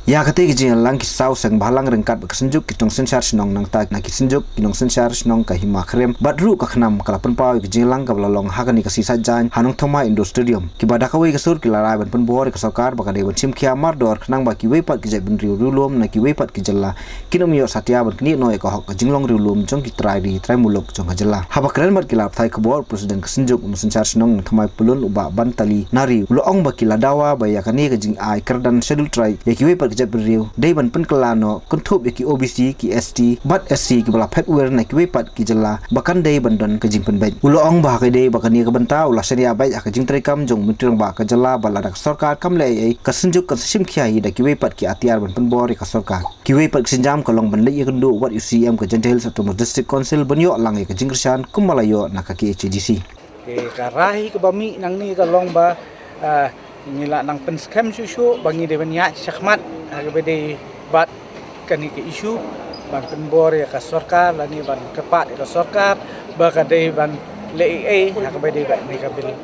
Ya katei Jylla ki sau Sengbhalang rengkat ba Synjuk ki Nongsynshar Shnong nang ta na ki Synjuk ki Nongsynshar Shnong ka hima khrem badru ka khnam kala panpau ki Jylla ka blalong hakani ka sisa jan Nongthymmai Stadium ki badakawai ka sur ki larai ban panbor ka sarkar ba ka dei ban chimkhia mardor khnang ba ki weipat ki jaidbynriew Riewlum na ki weipat ki Jylla kinomio satya ban kni noi ka hok ka jinglong Riewlum jong ki trai muluk jong ka Jylla haba kren mat ki lap thai ka bor president ka Synjuk Nongsynshar Shnong Nongthymmai Pyllun uba bantali nari uloong ba ki ladawa ba ya kani ka jingïoh kerdan schedule trai ya ki weipat jaidbynriew dei ban pen kelano kontup ya ki OBC ki ST bat SC ki bala petwer na ki weipat ki Jylla bakan dei bandon ka jing pen bai uloong ba ka dei bakani ka banta ula seria bai ka jing trekam jong mitrang ba ka Jylla bala dak sarkar kam le ai ka Synjuk ka sim khia hi da ki weipat ki atiar ban pen bor ka sarkar ki weipat ki sienjam ka long ban le ya kendu what you see am ka Jaintia Autonomous District Council banyo lang ka Rkc-Kyrshan kumalayo na ka FKJGP ke karahi ke bami nang ni ka long ba ngila nang pen scam shuh bangi de banyak syakmat agabede bat kani ke isu ban penbor ya ka sarkar lani ban kepat ya ka sarkar bakade ban le agabede bat ni ka bil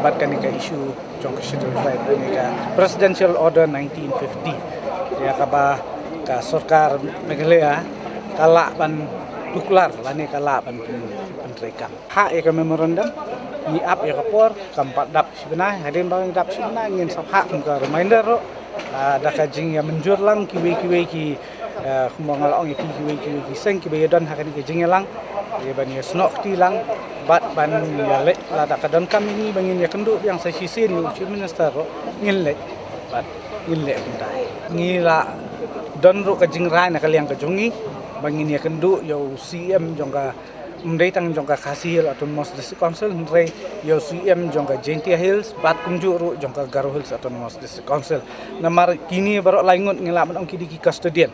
bat kani ke isu jong schedule 5 ni ka presidential order 1950 ya ka ba ka sarkar Meghalaya kala ban duklar lani kala ban pentrekam hak ya ka memorandum ni up ya kapor kampat dap sebenarnya hadien bang dap sebenarnya ngin sapha ka reminder ro da ka jing ya menjur lang kiwei ki kumongal ong kiwei ki seng kiwei don hakani ke jing lang ya ban ya snok ti lang bat ban ya le la da ka don kam ini bangin ya kendu yang saya sisi ni chief minister ro ngin le bat ngin le dai ngila don ro ka jing rai na ka liang ka jongi bangin ya kendu yo CM jongka Mdai tang jongka Khasi Autonomous District Council mdai yo CM jongka Jaintia Hills bat kumjuh ru jongka Garo Hills Autonomous District Council namar kini barok laingut ngila man ong kidi ki custodian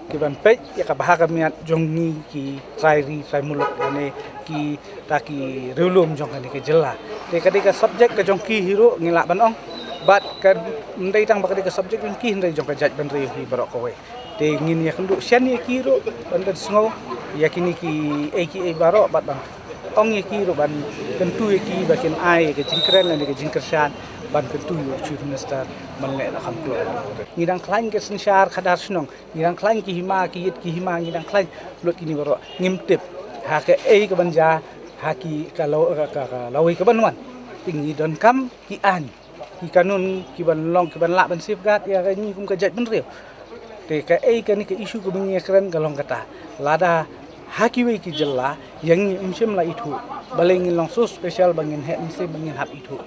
kiban pej ya ka bahaka miat jongi ki trai muluk ane ki taki Riewlum jongka ni ke Jylla de kadika subject ka jongki hiro ngila ban ong bat ka mdai tang bakade ka subject jongki ndai jongka jaidbynriew hi barok kowe de ngin ya kenduk sian ya kiro ban sngo ya kini ki AKA barok bat bang ong ya kiro ban kentu ya ki bakin ai ke jingkren dan ke jingîoh ban kentu yo chief minister manle na kam klo ngidang klain ke Nongsynshar Shnong ngidang klain ki hima ki yit ki hima ngidang klain lot kini barok ngimtip ha ke ke banja ha ki kalau ka lawi ke banwan tinggi don kam ki an ki kanun ki ban long ki ban la ban safeguard ya ni kum ka jaidbynriew te ka ka ni ka isu ko bingi keren galong kata lada hakiwei ki Jylla yang imsim la itu balengin long so special bangin het msi bangin hap itu